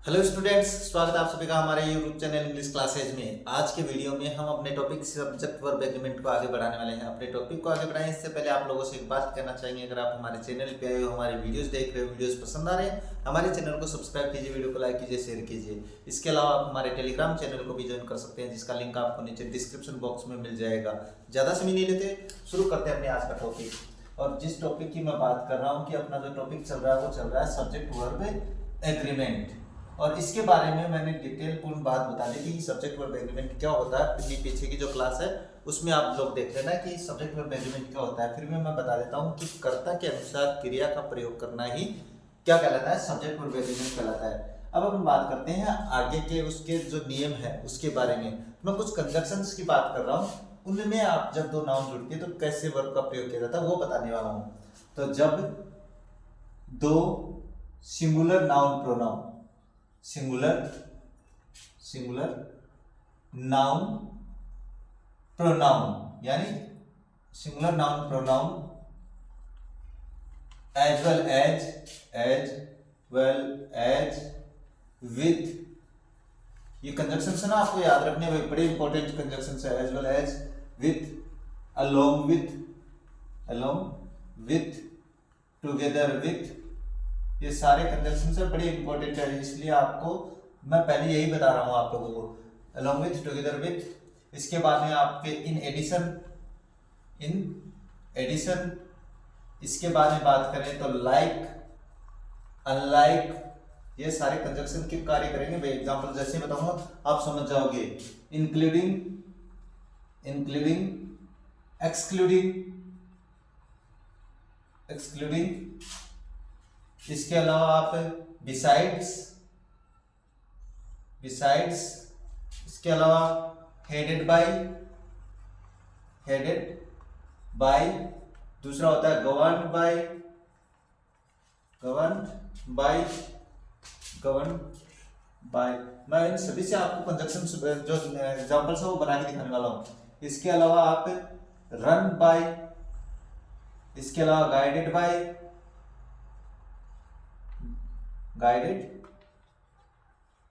Hello students, स्वागत है आप सभी का हमारे यूट्यूब चैनल इंग्लिश क्लासेज में। आज के वीडियो में हम अपने टॉपिक सब्जेक्ट वर्ब एग्रीमेंट को आगे बढ़ाने वाले हैं। अपने टॉपिक को आगे बढ़ाएं इससे पहले आप लोगों से एक बात कहना चाहेंगे, अगर आप हमारे चैनल पे आए हो, हमारे वीडियोस देख रहे हो, वीडियोस पसंद आ रहे हैं, हमारे चैनल को सब्सक्राइब कीजिए, वीडियो को लाइक कीजिए, शेयर कीजिए। इसके अलावा आप हमारे टेलीग्राम चैनल को भी ज्वाइन कर सकते हैं, जिसका लिंक आपको नीचे डिस्क्रिप्शन बॉक्स में मिल जाएगा। ज़्यादा समय नहीं लेते, शुरू करते हैं अपने आज का टॉपिक। और जिस टॉपिक की मैं बात कर रहा हूँ कि अपना जो टॉपिक चल रहा है वो चल रहा है सब्जेक्ट वर्ब एग्रीमेंट। और इसके बारे में मैंने डिटेल पूर्ण बात बता दी थी कि सब्जेक्ट वर्ब एग्रीमेंट क्या होता है। पिछली पीछे की जो क्लास है उसमें आप लोग देख लेना कि सब्जेक्ट वर्ब एग्रीमेंट क्या होता है। फिर भी मैं बता देता हूँ कि कर्ता के अनुसार क्रिया का प्रयोग करना ही क्या कहलाता है, सब्जेक्ट वर्ब एग्रीमेंट कहलाता है। अब हम बात करते हैं आगे के उसके जो नियम है उसके बारे में। मैं कुछ कंजक्शंस की बात कर रहा हूँ, उनमें आप जब दो नाउन जुड़ते हैं तो कैसे वर्ब का प्रयोग किया जाता है वो बताने वाला हूँ। तो जब दो singular noun pronoun singular noun pronoun यानी singular noun pronoun as well as with, ये कंजक्शन है ना, आपको याद रखने हैं, बड़े इंपॉर्टेंट कंजक्शन है। As well as, with, along with, together with, ये सारे कंजक्शन से बड़े इंपॉर्टेंट है, इसलिए आपको मैं पहले यही बता रहा हूं आप लोगों को। अलोंग विथ, टुगेदर विथ, इसके बाद में आपके इन एडिशन, इसके बाद में बात करें तो लाइक, अनलाइक, ये सारे कंजक्शन के कार्य करेंगे। मैं एग्जांपल जैसे बताऊंगा आप समझ जाओगे। इंक्लूडिंग, एक्सक्लूडिंग, इसके अलावा आप बिसाइड्स, इसके अलावा हेडेड बाय, दूसरा होता है गवर्न्ड बाय। मैं इन सभी से आपको कंजक्शन जो एग्जांपल्स है वो बना के दिखाने वाला हूं। इसके अलावा आप रन बाय, इसके अलावा गाइडेड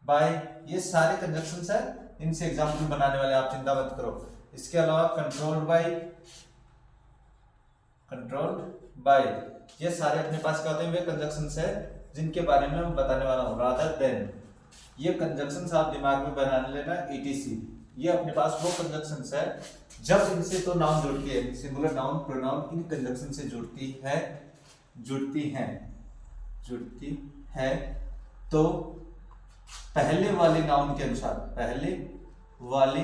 बाय, ये सारे कंजक्शंस है, इनसे एग्जांपल बनाने वाले, आप चिंता मत करो। इसके अलावा कंट्रोल्ड बाय, ये सारे अपने पास क्या होते हैं, वे कंजक्शंस है जिनके बारे में मैं बताने वाला हूं। रादर देन, ये कंजक्शंस आप दिमाग में बना लेना। etc, ये अपने पास वो कंजक्शंस है जब इनसे तो नाउन जुड़ती है, सिंगुलर नाउन प्रोनाउन इन कंजक्शन से जुड़ती है तो पहले वाले नाउन के अनुसार, पहले वाले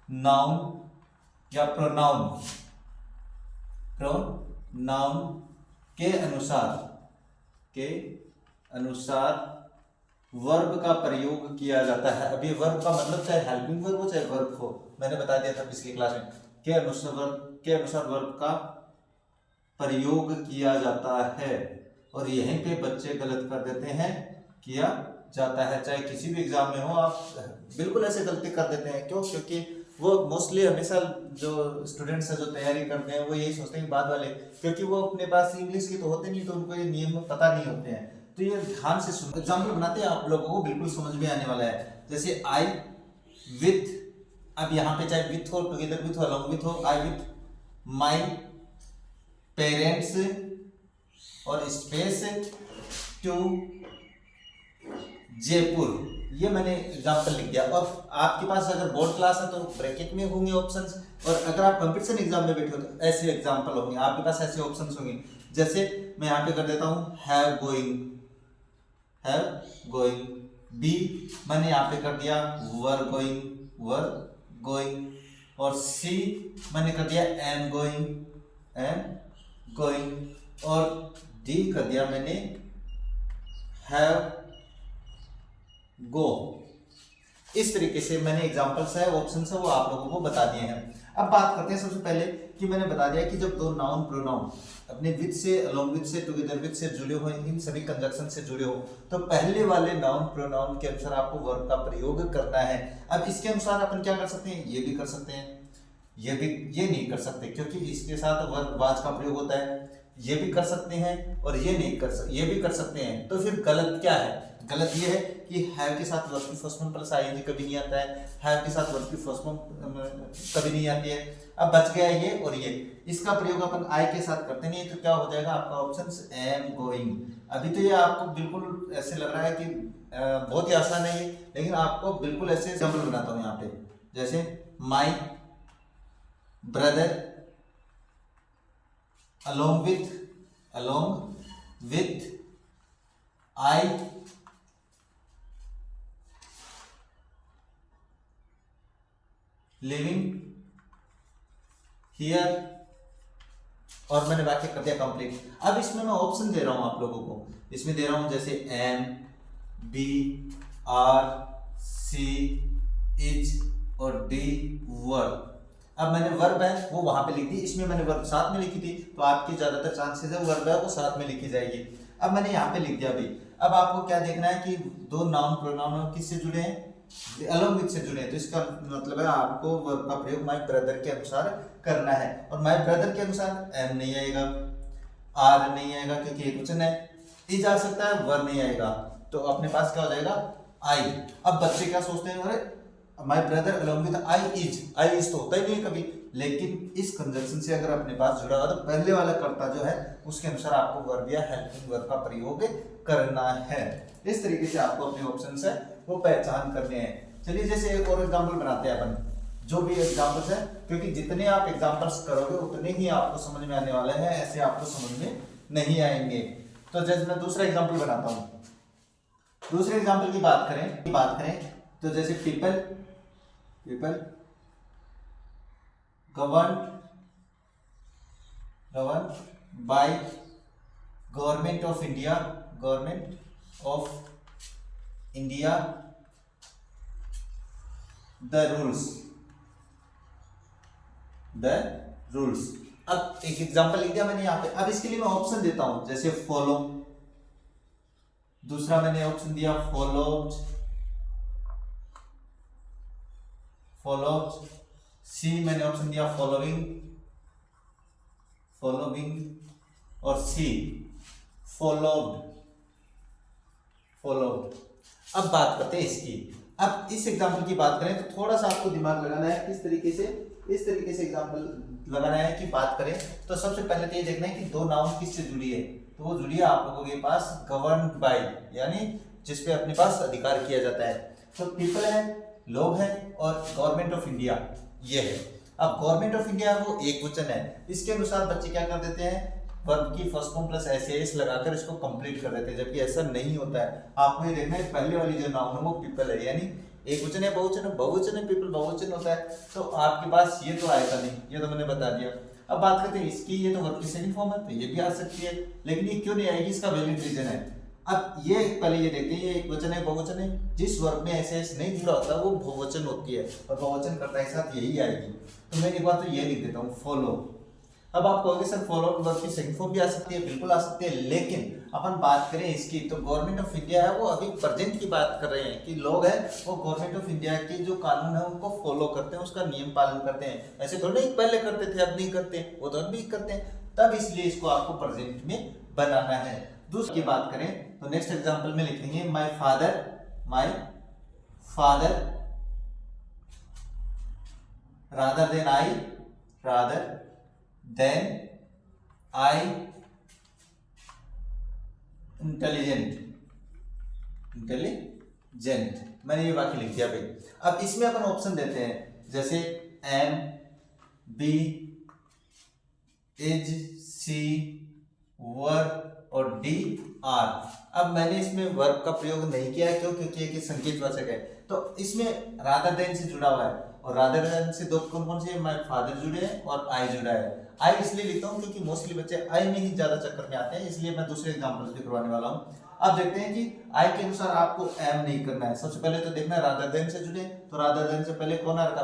नाउन या प्रोनाउन के अनुसार वर्ब का प्रयोग किया जाता है। अभी वर्ब का मतलब चाहे हेल्पिंग वर्ब हो चाहे वर्ब हो, मैंने बता दिया था पिछली क्लास में, के अनुसार वर्ब का प्रयोग किया जाता है। और यहीं पे बच्चे गलत कर देते हैं, किया जाता है। चाहे किसी भी एग्जाम में हो, आप बिल्कुल ऐसे गलती कर देते हैं। क्यों? क्योंकि वो मोस्टली हमेशा जो स्टूडेंट्स है जो तैयारी करते हैं वो यही सोचते हैं बाद वाले, क्योंकि वो अपने पास इंग्लिश की तो होते नहीं, तो उनको ये नियम पता नहीं होते हैं। तो ये ध्यान से सुन, एग्जाम्पल बनाते हैं, आप लोगों को बिल्कुल समझ में आने वाला है। जैसे आई विथ, अब यहाँ पे चाहे विथ हो, टुगेदर विथ हो, अलोंग विथ हो, आई विथ माई पेरेंट्स और स्पेस टू जयपुर, ये मैंने एग्जांपल लिख दिया। और आपके पास अगर बोर्ड क्लास है तो ब्रैकेट में होंगे ऑप्शंस, और अगर आप कंपटीशन एग्जाम में बैठे हो तो ऐसे एग्जांपल होंगे, आपके पास ऐसे ऑप्शंस होंगे। जैसे मैं यहाँ पे कर देता हूँ हैव गोइंग, बी मैंने यहाँ पे कर दिया वर गोइंग, और सी मैंने कर दिया एम गोइंग, और डी कर दिया मैंने हैव गो। इस तरीके से मैंने एग्जांपल्स है, ऑप्शंस है, वो आप लोगों को बता दिए हैं। अब बात करते हैं सबसे पहले कि मैंने बता दिया कि जब दो नाउन प्रोनाउन अपने विथ से, अलोंग विथ से, टुगेदर विथ से जुड़े हो, इन सभी कंजक्शन से जुड़े हो, तो पहले वाले नाउन प्रोनाउन के अनुसार आपको वर्ब का प्रयोग करना है। अब इसके अनुसार अपन क्या कर सकते हैं, ये भी कर सकते हैं, ये नहीं कर सकते, क्योंकि इसके साथ वर्ब वाज का प्रयोग होता है। ये भी कर सकते हैं और ये नहीं कर सकते, ये भी कर सकते हैं। तो फिर गलत क्या है? गलत ये है कि हैव के साथ वर्ब की फर्स्ट फॉर्म प्लस आईएनजी कभी नहीं आता है, हैव के साथ वर्ब की फर्स्ट फॉर्म कभी नहीं आती है। अब बच गया ये और ये, इसका प्रयोग अपन आई के साथ करते नहीं है, तो क्या हो जाएगा आपका ऑप्शन एम गोइंग। अभी तो ये आपको बिल्कुल ऐसे लग रहा है कि बहुत ही आसान है ये, लेकिन आपको बिल्कुल ऐसे एग्जाम्पल बनाता हूँ यहाँ पे, जैसे my brother along with I living here, और मैंने वाक्य कर दिया कंप्लीट। अब इसमें मैं ऑप्शन दे रहा हूं आप लोगों को, इसमें दे रहा हूं जैसे M, B, R, C, is और डी वर्ब। अब मैंने वर्ब है वो वहां पे लिख दी, इसमें मैंने वर्ब साथ में लिखी थी, तो आपकी ज्यादातर चांसेस है वर्ब है वो साथ में लिखी जाएगी। अब मैंने यहाँ पे लिख दिया भाई। अब आपको क्या देखना है कि दो नाउन प्रोनाउन किससे जुड़े हैं, अलॉन्ग विद से जुड़े हैं, तो इसका मतलब है आपको वर्ब का प्रयोग माय ब्रदर के अनुसार करना है। और माय ब्रदर के अनुसार एम नहीं आएगा, आर नहीं आएगा क्योंकि एक वचन है, इज आ सकता है, वर्ब नहीं आएगा, तो अपने पास क्या हो जाएगा आई। अब बच्चे क्या सोचते हैं, अरे my brother along with I is तो होता ही नहीं कभी, लेकिन इस कंजंक्शन से अगर अपने पास जुड़ा हुआ तो पहले वाला कर्ता जो है उसके अनुसार आपको वर्ब या हेल्पिंग वर्ब का प्रयोग करना है। इस तरीके से आपको अपने ऑप्शंस है वो पहचान करने हैं। चलिए जैसे एक और एग्जांपल बनाते हैं अपन, जो भी एग्जांपल्स है, क्योंकि जितने आप एग्जांपल्स करोगे उतने ही आपको समझ में आने वाले हैं, ऐसे आपको समझ में नहीं आएंगे। तो जैसे मैं दूसरा एग्जांपल बनाता हूँ, दूसरे एग्जांपल की बात करें तो जैसे people governed by government of India the rules। अब एक एग्जांपल लिख दिया मैंने यहाँ पे। अब इसके लिए मैं ऑप्शन देता हूं, जैसे फॉलो, दूसरा मैंने ऑप्शन दिया फॉलोड, सी मैंने ऑप्शन दिया फॉलोइंग और सी फॉलोड। अब बात करते हैं इसकी। अब इस एग्जांपल की बात करें तो थोड़ा सा आपको दिमाग लगाना है, किस तरीके से इस तरीके से एग्जांपल लगाना है कि बात करें तो सबसे पहले तो ये देखना है कि दो नाउन किससे जुड़ी है, तो वो जुड़ी है आप लोगों के पास गवर्न्ड बाय, यानी जिसपे अपने पास अधिकार किया जाता है। तो पीपल है, लोग हैं, और गवर्नमेंट ऑफ इंडिया ये है। अब गवर्नमेंट ऑफ इंडिया वो एक वचन है, इसके अनुसार बच्चे क्या कर देते हैं, वर्ब की फर्स्ट फॉर्म प्लस एस लगाकर इसको कंप्लीट कर देते हैं, जबकि ऐसा नहीं होता है। आपको ये देखना है पहले वाली जो नाउन है वो पीपल है, यानी एक वचन है, बहुवचन है, पीपल बहुवचन होता है, तो आपके पास ये तो आएगा नहीं, ये तो मैंने बता दिया। अब बात करते हैं इसकी, ये तो वर्ब की सेकंड फॉर्म है तो ये भी आ सकती है, लेकिन ये क्यों नहीं आएगी, इसका वैलिड रीजन है। अब ये पहले ये देखते हैं, ये एक वचन है, बहुवचन है, जिस वर्ब में एस नहीं जुड़ा होता वो बहुवचन होती है, और बहुवचन कर्ता के साथ यही आएगी। तो मैं एक बार तो ये लिख देता हूँ फॉलो। अब आप कहोगे सर फॉलो वर्ब की सेकंड फॉर्म भी आ सकती है, बिल्कुल आ सकती है, लेकिन अपन बात करें इसकी तो गवर्नमेंट ऑफ इंडिया है वो अभी प्रेजेंट की बात कर रहे हैं कि लोग हैं वो गवर्नमेंट ऑफ इंडिया के जो कानून है उनको फॉलो करते हैं, उसका नियम पालन करते हैं। ऐसे थोड़ी नहीं पहले करते थे अब नहीं करते, वो तो अब भी करते हैं, तब इसलिए इसको आपको प्रेजेंट में बनाना है। दूसरी की बात करें तो नेक्स्ट एग्जाम्पल में लिखेंगे my father rather than I intelligent. मैंने ये वाक्य लिख दिया भाई। अब इसमें अपन ऑप्शन देते हैं, जैसे M, B, is, C, verb और डी, आर। अब मैंने इसमें वर्ब का प्रयोग नहीं किया है, क्यों, क्योंकि एक संकेतवाचक है, तो इसमें रादर देन से जुड़ा हुआ है, और रादर देन से दो कौन से, माय फादर जुड़े हैं और आई जुड़ा है। आई इसलिए लिखता हूँ क्योंकि मोस्टली बच्चे आई में ही ज्यादा चक्कर में आते हैं, इसलिए मैं दूसरे एग्जांपल्स भी करवाने वाला हूँ। अब देखते हैं कि आई के अनुसार आपको एम नहीं करना है। सबसे पहले तो देखना है रादर देन से जुड़े, तो रादर देन से पहले कौन आ रहा था,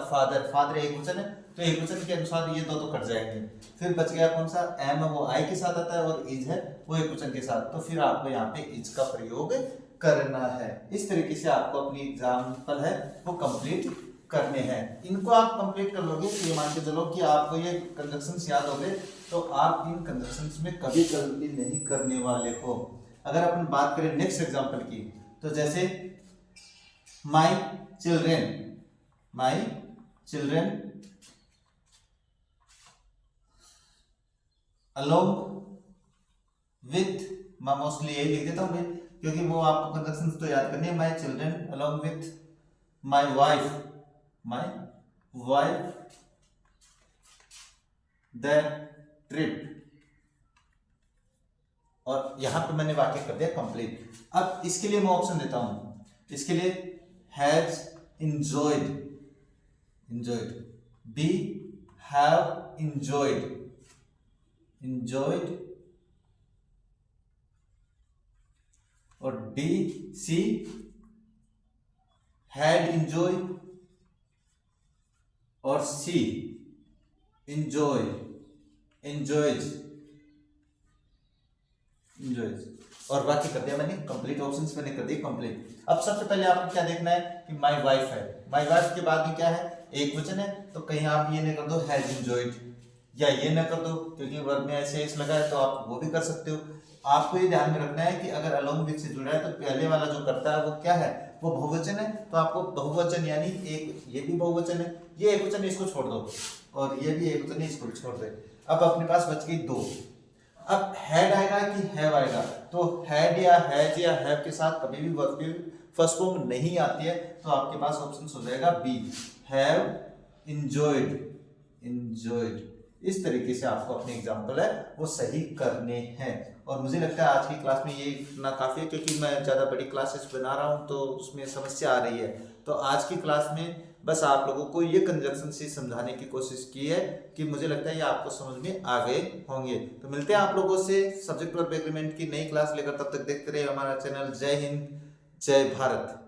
फादर एक वचन है, तो एक वचन के अनुसार ये दो तो कट जाएंगे। फिर बच गया कौन सा, एम है वो आई के साथ आता है, और इज है वो एक वचन के साथ, तो फिर आपको यहाँ पे इज का प्रयोग करना है। इस तरीके से आपको अपनी एग्जाम्पल है वो कंप्लीट करने हैं। इनको आप कंप्लीट कर लोगे तो ये मान के चलो कि आपको ये कंजक्शंस याद हो गए, तो आप इन कंजक्शंस में कभी गलती नहीं करने वाले हो। अगर अपन बात करें नेक्स्ट एग्जांपल की, तो जैसे माई चिल्ड्रेन अलोंग विथ, मैं मोस्टली यही लिख देता हूँ भाई, क्योंकि वो आपको कंजक्शंस तो याद करनी है। My children along with my wife the trip, और यहां पे मैंने वाक्य कर दिया कंप्लीट। अब इसके लिए मैं ऑप्शन देता हूं, इसके लिए has enjoyed, B have enjoyed, और डी सी had enjoyed, और सी enjoys, और बाकी कर दिया मैंने कंप्लीट। ऑप्शंस मैंने कर दिए कंप्लीट। अब सबसे पहले आपको क्या देखना है कि माय वाइफ है, माय वाइफ के बाद में क्या है, एक वचन है, तो कहीं आप ये नहीं कर दो हैज एंजॉयड, या ये ना कर दो क्योंकि वर्ब में ऐसे एस लगा है, तो आप वो भी कर सकते हो। आपको ये ध्यान में रखना है कि अगर अलोंग विथ से जुड़ा है तो पहले वाला जो करता है वो क्या है, वो बहुवचन है, तो आपको बहुवचन यानी एक, ये भी बहुवचन है, ये एक वचन, इसको छोड़ दो, और ये भी एक वचन है, इसको छोड़ दे। अब अपने पास बच गई दो। अब हैड आएगा कि हैव आएगा, तो हैड या हैज या हैव के साथ कभी भी वर्ब की फर्स्ट फॉर्म नहीं आती है, तो आपके पास ऑप्शन हो जाएगा बी, हैव enjoyed। इस तरीके से आपको अपने एग्जाम्पल है वो सही करने हैं। और मुझे लगता है आज की क्लास में ये इतना काफ़ी है, क्योंकि मैं ज़्यादा बड़ी क्लासेस बना रहा हूँ तो उसमें समस्या आ रही है। तो आज की क्लास में बस आप लोगों को ये कंजक्शन से समझाने की कोशिश की है कि मुझे लगता है ये आपको समझ में आ गए होंगे। तो मिलते हैं आप लोगों से सब्जेक्ट वर्ब एग्रीमेंट की नई क्लास लेकर, तब तक देखते रहिए हमारा चैनल। जय हिंद, जय भारत।